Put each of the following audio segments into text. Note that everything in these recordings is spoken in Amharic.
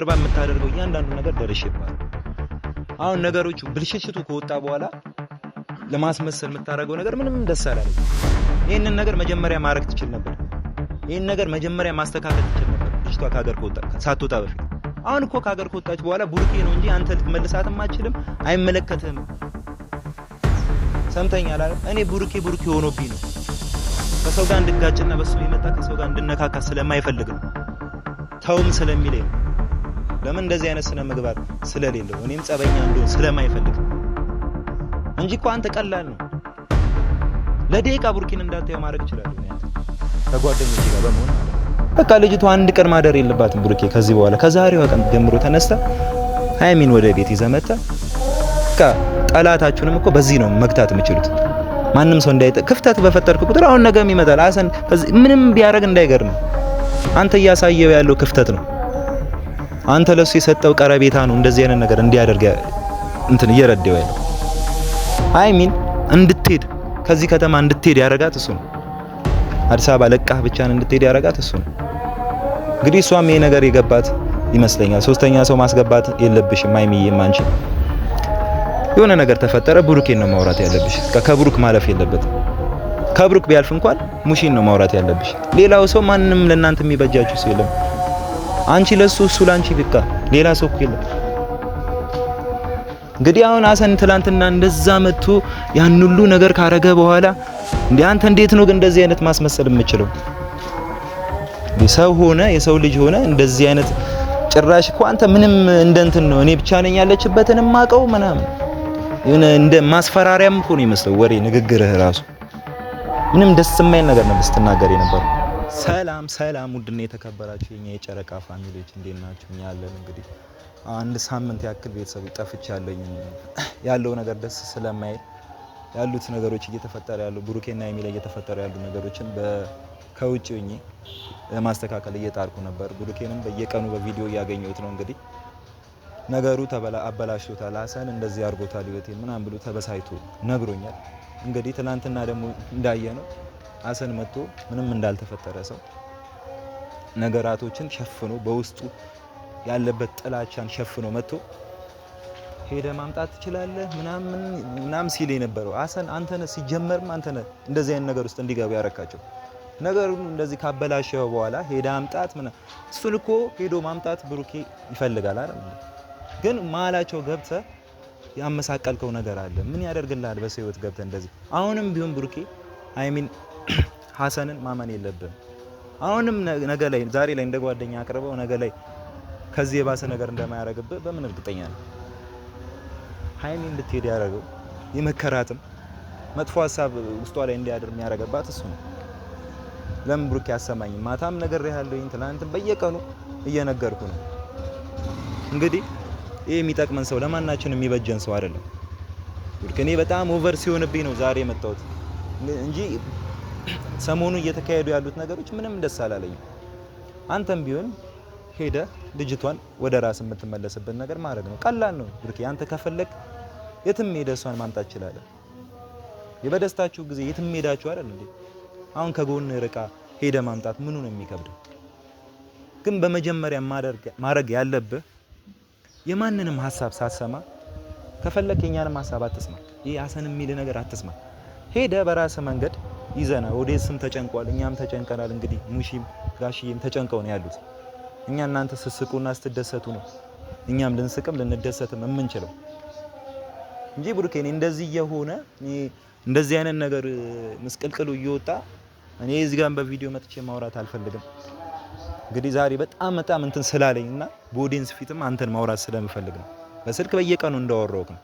ጀርባ የምታደርገው እያንዳንዱ ነገር ደርሼባል። አሁን ነገሮቹ ብልሽሽቱ ከወጣ በኋላ ለማስመሰል የምታደርገው ነገር ምንም ደስ አላለኝ። ይሄንን ነገር መጀመሪያ ማድረግ ትችል ነበር። ይሄን ነገር መጀመሪያ ማስተካከል ትችል ነበር። ልጅቷ ከሀገር ሳትወጣ በፊት። አሁን እኮ ከሀገር ከወጣች በኋላ ቡርኬ ነው እንጂ አንተ ልትመልሳትም አትችልም፣ አይመለከትህም። ሰምተኛል አይደል? እኔ ቡርኬ ሆኖብኝ ነው ከሰው ጋር እንድጋጭና በሱ የመጣ ከሰው ጋር እንድነካካ ስለማይፈልግ ነው። ተውም ስለሚለኝ ነው። ለምን እንደዚህ አይነት ስነ ምግባር ስለሌለው እኔም ጸበኛ እንደሆነ ስለማይፈልግ እንጂ እኮ አንተ ቀላል ነው። ለደቂቃ ቡርኬን እንዳታየው ማድረግ ይችላል። ከጓደኞቼ ጋር በመሆን በቃ ልጅቷ አንድ ቀን ማደር የለባትም ቡርኬ ከዚህ በኋላ ከዛሬዋ ቀን ጀምሮ ተነስታ ሃይሚን ወደ ቤት ይዘህ መጣ። በቃ ጠላታችሁንም እኮ በዚህ ነው መግታት የምችሉት። ማንም ሰው ክፍተት በፈጠርክ ቁጥር አሁን ነገም ይመጣል። አሰን ምንም ቢያረግ እንዳይገርም። አንተ እያሳየው ያለው ክፍተት ነው። አንተ ለሱ የሰጠው ቀረቤታ ነው እንደዚህ አይነት ነገር እንዲያደርግ እየረዳው ያለው። ሃይሚን እንድትሄድ ከዚህ ከተማ እንድትሄድ ያረጋት እሱ ነው። አዲስ አበባ ለቃህ ብቻን እንድትሄድ ያረጋት እሱ ነው። እንግዲህ እሷም ይሄ ነገር የገባት ይመስለኛል። ሶስተኛ ሰው ማስገባት የለብሽም ሃይሚዬም አንቺ የሆነ ነገር ተፈጠረ ቡሩኬን ነው ማውራት ያለብሽ። ከብሩክ ማለፍ የለበትም። ከብሩክ ቢያልፍ እንኳን ሙሺን ነው ማውራት ያለብሽ። ሌላው ሰው ማንንም ለእናንተ የሚበጃችሁ ሰው የለም። አንቺ ለሱ እሱ ላንቺ በቃ ሌላ ሰው እኮ የለም። እንግዲህ አሁን አሰን ትላንትና እንደዛ መጥቶ ያን ሁሉ ነገር ካረገ በኋላ እንዴ አንተ እንዴት ነው ግን እንደዚህ አይነት ማስመሰል የምችለው? ሰው ሆነ የሰው ልጅ ሆነ እንደዚህ አይነት ጭራሽ እኮ አንተ ምንም እንደንትን ነው እኔ ብቻ ነኝ ያለችበትን ማቀው ምናምን የሆነ እንደ ማስፈራሪያም እኮ ነው የሚመስለው ወሬ ንግግርህ ራሱ ምንም ደስ የማይል ነገር ነው ስትናገር የነበረው። ሰላም ውድና የተከበራችሁ የኛ የጨረቃ ፋሚሊዎች እንዴት ናችሁ? ያለን እንግዲህ አንድ ሳምንት ያክል ቤተሰብ ጠፍቻለሁ። ያለው ነገር ደስ ስለማይል ያሉት ነገሮች እየተፈጠረ ያለው ቡሩኬና ሃይሚ ላይ እየተፈጠረ ያሉ ነገሮችን ከውጭ ሆኜ ለማስተካከል እየጣርኩ ነበር። ቡሩኬንም በየቀኑ በቪዲዮ እያገኘሁት ነው። እንግዲህ ነገሩ አበላሽቶታል፣ አሰን እንደዚህ አድርጎታል ህይወቴን ምናምን ብሎ ተበሳይቶ ነግሮኛል። እንግዲህ ትናንትና ደግሞ እንዳየነው አሰን መጥቶ ምንም እንዳልተፈጠረ ሰው ነገራቶችን ሸፍኖ በውስጡ ያለበት ጥላቻን ሸፍኖ መጥቶ ሄደ ማምጣት ትችላለህ ምናምን ሲል የነበረው አሰን አንተነ ሲጀመርም አንተነ እንደዚህ አይነት ነገር ውስጥ እንዲገቡ ያረካቸው ነገሩን እንደዚህ ካበላሸው በኋላ ሄደ አምጣት እሱን እኮ ሄዶ ማምጣት ብሩኬ ይፈልጋል አይደል? ግን ማላቸው ገብተህ ያመሳቀልከው ነገር አለ። ምን ያደርግልሃል በሰው ህይወት ገብተህ እንደዚህ? አሁንም ቢሆን ብሩኬ ሃይሚን ሐሰንን ማመን የለብህም። አሁንም ነገ ላይ ዛሬ ላይ እንደ ጓደኛ አቅርበው ነገ ላይ ከዚህ የባሰ ነገር እንደማያደርግብህ በምን እርግጠኛ ነህ? ሃይሚ እንድትሄድ ያደረገው የመከራትም መጥፎ ሀሳብ ውስጧ ላይ እንዲያድር የሚያደርግባት እሱ ነው። ለምን ብሩኬ አሰማኝም? ማታም ነገር ያለኝ ትናንትም በየቀኑ እየነገርኩ ነው። እንግዲህ ይሄ የሚጠቅመን ሰው ለማናችን የሚበጀን ሰው አይደለም። እኔ በጣም ኦቨር ሲሆንብኝ ነው ዛሬ የመጣሁት እንጂ ሰሞኑ እየተካሄዱ ያሉት ነገሮች ምንም ደስ አላለኝም። አንተም ቢሆን ሄደ ልጅቷን ወደ ራስ የምትመለስበት ነገር ማድረግ ነው። ቀላል ነው ብሩኬ። አንተ ከፈለክ የትም ሄደ እሷን ማምጣት ይችላል። የበደስታችሁ ጊዜ የትም ሄዳችሁ አይደል እንዴ? አሁን ከጎን ርቃ ሄደ ማምጣት ምኑ ነው የሚከብደው? ግን በመጀመሪያ ማድረግ ያለብህ የማንንም ሐሳብ ሳትሰማ ከፈለክ የኛንም ሐሳብ አትስማ። ይሄ አሰን የሚል ነገር አትስማ። ሄደ በራስ መንገድ ይዘና ኦዲየንስም ተጨንቋል፣ እኛም ተጨንቀናል። እንግዲህ ሙሺም ጋሽዬም ተጨንቀው ነው ያሉት። እኛ እናንተ ስትስቁና ስትደሰቱ ነው እኛም ልንስቅም ልንደሰትም የምንችለው እንጂ ብሩኬ እንደዚህ የሆነ እንደዚህ አይነት ነገር ምስቅልቅሉ እየወጣ እኔ እዚህ ጋር በቪዲዮ መጥቼ ማውራት አልፈልግም። እንግዲህ ዛሬ በጣም እንትን ስላለኝና በኦዲየንስ ፊትም አንተን ማውራት ስለምፈልግ ነው። በስልክ በየቀኑ እንዳወራሁት ነው።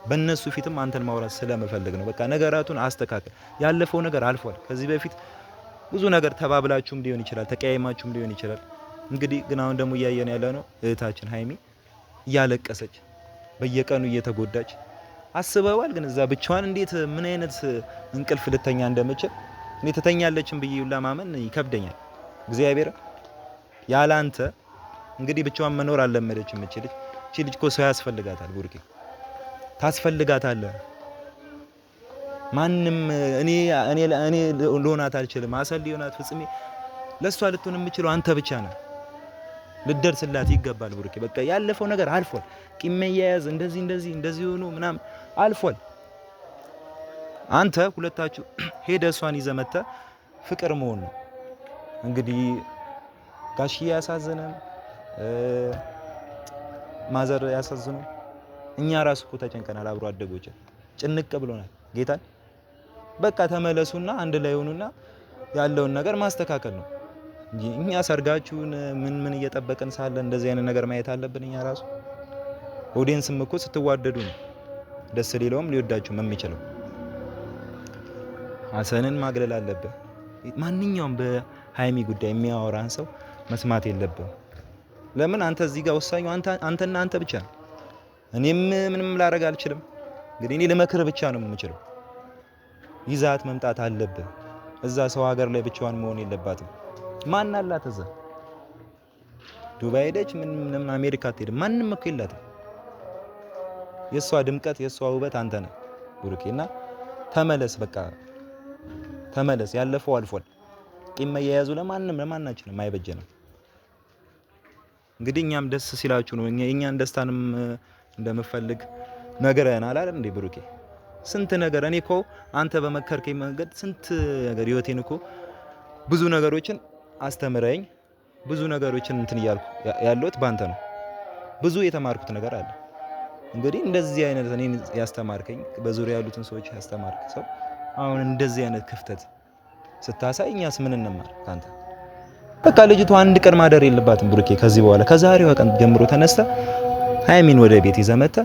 በእነሱ ፊትም አንተን ማውራት ስለምፈልግ ነው። በቃ ነገራቱን አስተካክል። ያለፈው ነገር አልፏል። ከዚህ በፊት ብዙ ነገር ተባብላችሁም ሊሆን ይችላል፣ ተቀያይማችሁም ሊሆን ይችላል። እንግዲህ ግን አሁን ደግሞ እያየን ያለ ነው እህታችን ሃይሚ እያለቀሰች በየቀኑ እየተጎዳች አስበዋል። ግን እዛ ብቻዋን እንዴት ምን አይነት እንቅልፍ ልተኛ እንደምችል እኔ ትተኛለችም ብዬ ለማመን ይከብደኛል። እግዚአብሔር ያላንተ እንግዲህ ብቻዋን መኖር አልለመደችም። እቺ ልጅ እኮ ሰው ያስፈልጋታል ቡርኬ፣ ታስፈልጋታለህ። ማንም እኔ ልሆናት አልችልም። አሰል ሊሆናት ፍጽሜ ለሷ ልትሆን የምችለው አንተ ብቻ ነህ። ልደርስላት ይገባል ብሩኬ። በቃ ያለፈው ነገር አልፏል። ቂም መያያዝ እንደዚህ ሆኖ ምናምን አልፏል። አንተ ሁለታችሁ ሄደ እሷን ይዘህ መተህ ፍቅር መሆን ነው እንግዲህ። ጋሽዬ ያሳዘነን ማዘር ያሳዝኑ። እኛ ራሱ እኮ ተጨንቀናል። አብሮ አደጎች ጭንቅ ብሎናል። ጌታን በቃ ተመለሱና አንድ ላይ ሆኑና ያለውን ነገር ማስተካከል ነው እንጂ እኛ ሰርጋችሁን ምን እየጠበቅን ሳለ እንደዚህ አይነት ነገር ማየት አለብን? እኛ ራሱ ኦዲየንስም እኮ ስትዋደዱ ነው ደስ ሊለውም ሊወዳችሁም የሚችለው። ሀሰንን ማግለል አለብህ። ማንኛውም በሃይሚ ጉዳይ የሚያወራን ሰው መስማት የለብህ። ለምን አንተ እዚህ ጋር ወሳኙ አንተና አንተ ብቻ ነው። እኔም ምንም ላደርግ አልችልም። እንግዲህ እኔ ልመክር ብቻ ነው የምችለው። ይዛት መምጣት አለብህ። እዛ ሰው ሀገር ላይ ብቻዋን መሆን የለባትም። ማን አላት እዛ? ዱባይ ሄደች ምንም አሜሪካ አትሄድም። ማንም እኮ የላትም። የሷ ድምቀት የሷ ውበት አንተ ነህ ብሩኬና ተመለስ። በቃ ተመለስ። ያለፈው አልፏል። ቂም መያያዙ ለማናችንም አይበጀንም። እንግዲህ እኛም ደስ ሲላችሁ ነው እኛን ደስታንም እንደምፈልግ ነገርህናል አይደል እንዴ ብሩኬ? ስንት ነገር እኔ እኮ አንተ በመከርከኝ መንገድ ስንት ነገር ህይወቴን እኮ ብዙ ነገሮችን አስተምረኝ ብዙ ነገሮችን እንትን እያልኩ ያለሁት ባንተ ነው። ብዙ የተማርኩት ነገር አለ። እንግዲህ እንደዚህ አይነት እኔን ያስተማርከኝ በዙሪያ ያሉትን ሰዎች ያስተማርክ ሰው አሁን እንደዚህ አይነት ክፍተት ስታሳይ እኛስ ምን እንማር ካንተ? በቃ ልጅቷ አንድ ቀን ማደር የለባትም ብሩኬ። ከዚህ በኋላ ከዛሬዋ ቀን ጀምሮ ተነስተ ሃይሚን ወደ ቤት ይዘመተ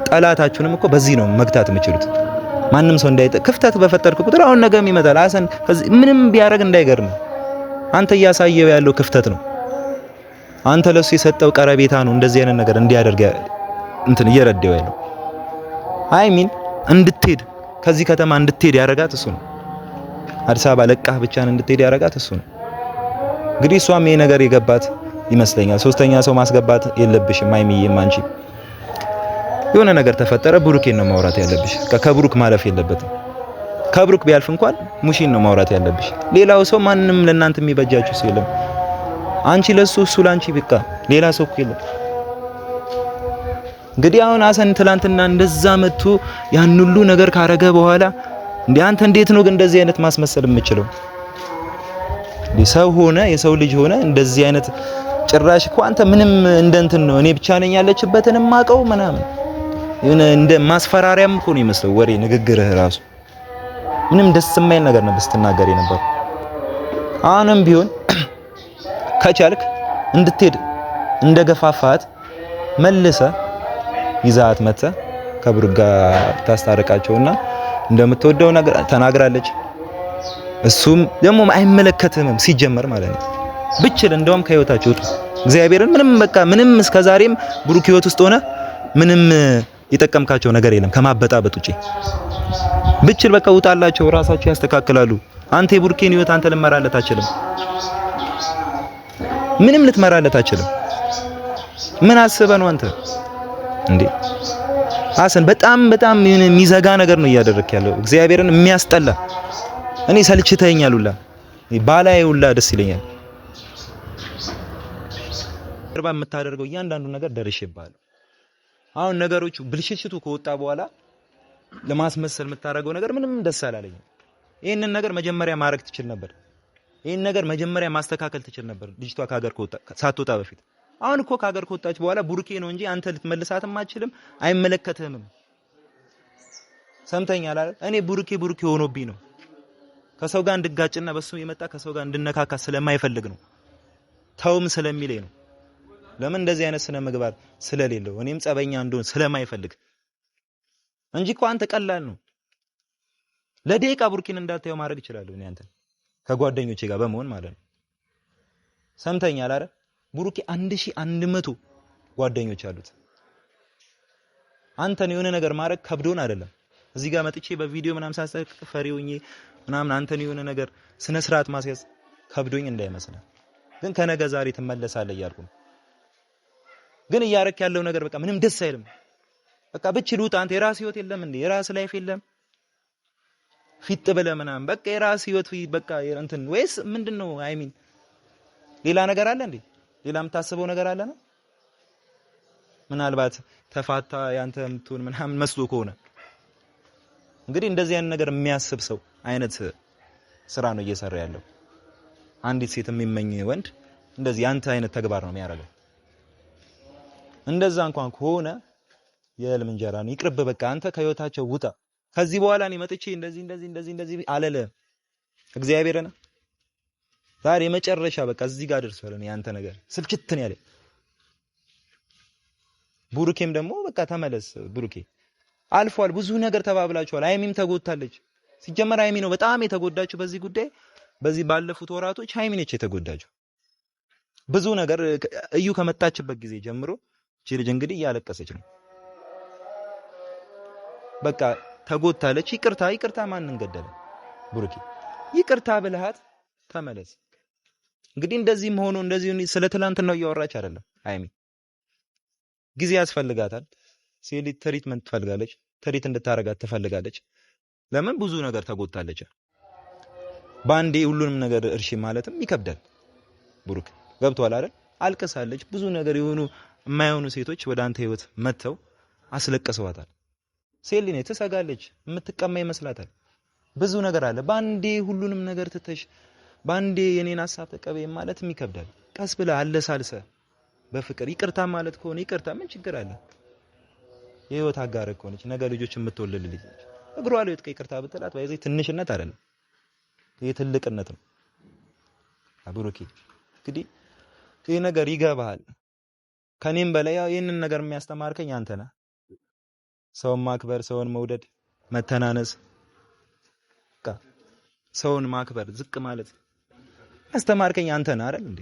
ጠላታችሁንም እኮ በዚህ ነው መግታት የምችሉት። ማንም ሰው ክፍተት በፈጠርክ ቁጥር አሁን ነገም ይመጣል። ሀሰን ምንም ቢያደርግ እንዳይገርም። አንተ እያሳየው ያለው ክፍተት ነው። አንተ ለሱ የሰጠው ቀረቤታ ነው እንደዚህ አይነት ነገር እንዲያደርግ እንትን እየረዳው ያለው። ሃይሚን እንድትሄድ ከዚህ ከተማ እንድትሄድ ያረጋት እሱ ነው። አዲስ አበባ ለቃህ ብቻን እንድትሄድ ያረጋት እሱ ነው። እንግዲህ እሷም ይሄ ነገር የገባት ይመስለኛል። ሶስተኛ ሰው ማስገባት የለብሽም ሃይሚዬም። አንቺ የሆነ ነገር ተፈጠረ ብሩኬን ነው ማውራት ያለብሽ። ከብሩክ ማለፍ የለበትም። ከብሩክ ቢያልፍ እንኳን ሙሺን ነው ማውራት ያለብሽ። ሌላው ሰው ማንንም ለእናንተ የሚበጃችሁ ሰው የለም። አንቺ ለሱ እሱ ላንቺ በቃ ሌላ ሰው እኮ የለም። እንግዲህ አሁን ሀሰን ትላንትና እንደዛ መጥቶ ያን ሁሉ ነገር ካረገ በኋላ እንዴ አንተ እንዴት ነው ግን እንደዚህ አይነት ማስመሰል የምችለው? ሰው ሆነ የሰው ልጅ ሆነ እንደዚህ አይነት ጭራሽ እኮ አንተ ምንም እንደንትን ነው እኔ ብቻ ነኝ ያለችበትን ማቀው ምናምን እንደ ማስፈራሪያም እኮ ነው የሚመስለው ወሬ ንግግርህ ራሱ ምንም ደስ የማይል ነገር ነው ስትናገር ነበር። አሁንም ቢሆን ከቻልክ እንድትሄድ እንደገፋፋት መልሰ ይዛት መተ ከብሩክ ጋር ታስታርቃቸውና እንደምትወደው ነገር ተናግራለች። እሱም ደግሞ አይመለከትም ሲጀመር ማለት ነው። ብችል እንደውም ከህይወታቸው ውጡ። እግዚአብሔርን ምንም እስከዛሬም ብሩክ ህይወት ውስጥ ሆነ ምንም የጠቀምካቸው ነገር የለም ከማበጣበጥ ውጪ። ብችል በቃ ውጣላቸው፣ ራሳቸው ያስተካክላሉ። አንተ የብሩክን ህይወት አንተ ልትመራለት አትችልም። ምንም ልትመራለት አትችልም። ምን አስበህ ነው አንተ እንዴ? ሀሰን በጣም የሚዘጋ ነገር ነው እያደረክ ያለው። እግዚአብሔርን የሚያስጠላ እኔ ሰልችተኛል ሁላ ባላዬ ሁላ ደስ ይለኛል። ቅርባ የምታደርገው እያንዳንዱ ነገር ደርሼብሃለሁ። አሁን ነገሮቹ ብልሽሽቱ ከወጣ በኋላ ለማስመሰል የምታደርገው ነገር ምንም ደስ አላለኝም። ይሄንን ነገር መጀመሪያ ማድረግ ትችል ነበር። ይሄን ነገር መጀመሪያ ማስተካከል ትችል ነበር ልጅቷ ከሀገር ሳትወጣ በፊት። አሁን እኮ ከሀገር ከወጣች በኋላ ቡሩኬ ነው እንጂ አንተ ልትመልሳትም አትችልም፣ አይመለከትህም። ሰምተኛል አይደል? እኔ ቡሩኬ ሆኖብኝ ነው ከሰው ጋር እንድጋጭና በሱ የመጣ ከሰው ጋር እንድነካካ ስለማይፈልግ ነው። ተውም ስለሚለኝ ነው። ለምን እንደዚህ አይነት ስነ ምግባር ስለሌለው እኔም ጸበኛ እንደሆን ስለማይፈልግ እንጂ እኮ አንተ ቀላል ነው። ለደቂቃ ቡሩኬን እንዳታየው ማድረግ እችላለሁ እኔ አንተ ከጓደኞቼ ጋር በመሆን ማለት ነው። ሰምተኛል አይደል? ቡሩኬ 1100 ጓደኞች አሉት። አንተን የሆነ ነገር ማድረግ ከብዶን አይደለም። እዚህ ጋር መጥቼ በቪዲዮ ምናምን ሳስተክ ፈሪውኝ ምናምን አንተን የሆነ ነገር ስነ ስርዓት ማስያዝ ከብዶኝ እንዳይመስልህ። ግን ከነገ ዛሬ ትመለሳለህ እያልኩ ነው። ግን እያረክ ያለው ነገር በቃ ምንም ደስ አይልም። በቃ ብችል ውጣ። አንተ የራስ ህይወት የለም እንዴ? የራስ ላይፍ የለም? ፊት ብለህ ምናምን በቃ የራስ ህይወት በቃ እንትን ወይስ ምንድነው? አይሚን ሌላ ነገር አለ እንዴ? ሌላ የምታስበው ነገር አለ ነው? ምናልባት ተፋታ ያንተ የምትሆን ምናምን መስሎ ከሆነ እንግዲህ እንደዚህ አይነት ነገር የሚያስብ ሰው አይነት ስራ ነው እየሰራ ያለው። አንዲት ሴት የሚመኝ ወንድ እንደዚህ ያንተ አይነት ተግባር ነው የሚያደርገው። እንደዛ እንኳን ከሆነ የህልም እንጀራ ነው ይቅርብ። በቃ አንተ ከህይወታቸው ውጣ። ከዚህ በኋላ እኔ መጥቼ እንደዚህ አለለም። እግዚአብሔርን ዛሬ መጨረሻ በቃ እዚህ ጋር ደርሷል። እኔ ያንተ ነገር ስልችት ነው ያለኝ። ቡሩኬም ደግሞ በቃ ተመለስ ቡሩኬ፣ አልፏል። ብዙ ነገር ተባብላችኋል። ሃይሚም ተጎድታለች። ሲጀመር ሃይሚ ነው በጣም የተጎዳችው በዚህ ጉዳይ። በዚህ ባለፉት ወራቶች ሃይሚ ነች የተጎዳችው ብዙ ነገር። እዩ ከመጣችበት ጊዜ ጀምሮ እቺ ልጅ እንግዲህ እያለቀሰች ነው። በቃ ተጎድታለች። ይቅርታ ማንን ገደለ? ቡሩኬ ይቅርታ ብልሃት ተመለስ። እንግዲህ እንደዚህም ሆኖ እንደዚህ ስለ ትላንትናው እያወራች አይደለም ሃይሚ። ጊዜ ያስፈልጋታል። ሴሊ ትሪትመንት ትፈልጋለች። ትሪት እንድታረጋት ትፈልጋለች። ለምን ብዙ ነገር ተጎድታለች። ባንዴ ሁሉንም ነገር እርሺ ማለትም ይከብዳል። ቡሩክ ገብቷል አይደል? አልቀሳለች። ብዙ ነገር የሆኑ የማይሆኑ ሴቶች ወደ አንተ ህይወት መጥተው አስለቀሰዋታል። ሴሊ ነች ትሰጋለች። የምትቀማ ይመስላታል። ብዙ ነገር አለ። ባንዴ ሁሉንም ነገር ትተሽ ባንዴ የኔን ሐሳብ ተቀበይ ማለትም ይከብዳል። ቀስ ብለህ አለሳልሰ በፍቅር ይቅርታ ማለት ከሆነ ይቅርታ ምን ችግር አለ? የህይወት አጋር ከሆነች ነገ ልጆች የምትወልድ ልጅ ነች። እግሯ ላይ ወጥቀ ይቅርታ ብትላት ባይዘይ ትንሽነት አይደለም፣ ይሄ ትልቅነት ነው። ቡሩኬ እንግዲህ ይሄ ነገር ይገባሃል። ከኔም በላይ ያው ይሄንን ነገር የሚያስተማርከኝ አንተ ነህ። ሰውን ማክበር፣ ሰውን መውደድ፣ መተናነስ፣ በቃ ሰውን ማክበር፣ ዝቅ ማለት ያስተማርከኝ አንተ ነህ አይደል እንዴ?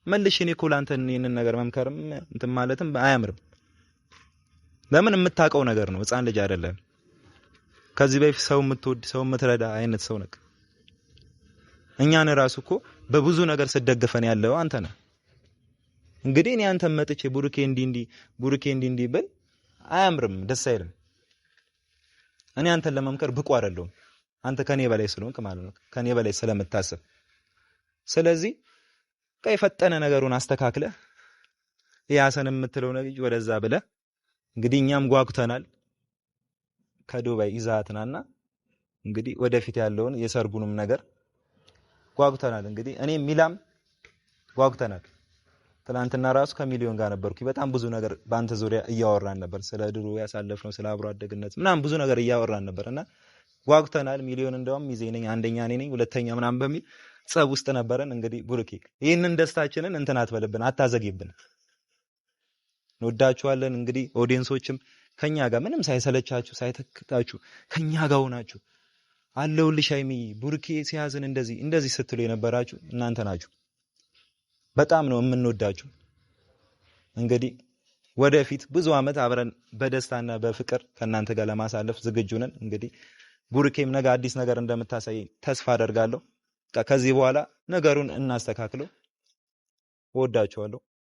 መልሽ እኔ እኮ ላንተን ይሄንን ነገር መምከርም እንትን ማለትም አያምርም። ለምን የምታውቀው ነገር ነው። ህፃን ልጅ አይደለም። ከዚህ በፊት ሰው የምትወድ ሰው የምትረዳ አይነት ሰው ነህ። እኛን ራሱ እኮ በብዙ ነገር ስደግፈን ያለው አንተ ነህ። እንግዲህ እኔ አንተን መጥቼ ቡሩኬ እንዲህ ብል አያምርም፣ ደስ አይልም። እኔ አንተን ለመምከር ብቁ አይደለሁም። አንተ ከኔ በላይ ስለሆንክ ማለት ነው፣ ከኔ በላይ ስለምታስብ። ስለዚህ የፈጠነ ነገሩን አስተካክለ ያሰን የምትለው ነገር ወደዛ ብለ እንግዲህ እኛም ጓጉተናል። ከዱባይ ይዛትናና እንግዲህ ወደፊት ያለውን የሰርጉንም ነገር ጓጉተናል። እንግዲህ እኔ ሚላም ጓጉተናል። ትናንትና ራሱ ከሚሊዮን ጋር ነበርኩኝ። በጣም ብዙ ነገር በአንተ ዙሪያ እያወራን ነበር። ስለ ድሮ ያሳለፍነው ስለ አብሮ አደግነት ምናምን ብዙ ነገር እያወራን ነበርና ጓጉተናል። ሚሊዮን እንደውም ይዘኝ ነኝ አንደኛ ነኝ ሁለተኛ ምናምን በሚል ጸብ ውስጥ ነበረን። እንግዲህ ቡሩኬ ይሄንን ደስታችንን እንትን አትበልብን፣ አታዘግይብን። እንወዳችኋለን። እንግዲህ ኦዲየንሶችም ከኛ ጋር ምንም ሳይሰለቻችሁ ሳይተክታችሁ ከኛ ጋር ሆናችሁ አለውልሽ ሃይሚ ቡሩኬ ሲያዝን እንደዚህ ስትሉ የነበራችሁ እናንተ ናችሁ። በጣም ነው የምንወዳችሁ። እንግዲህ ወደፊት ብዙ አመት አብረን በደስታና በፍቅር ከናንተ ጋር ለማሳለፍ ዝግጁ ነን። እንግዲህ ቡሩኬም ነገ አዲስ ነገር እንደምታሳይ ተስፋ አደርጋለሁ። ከዚህ በኋላ ነገሩን እናስተካክለው። እወዳችኋለሁ።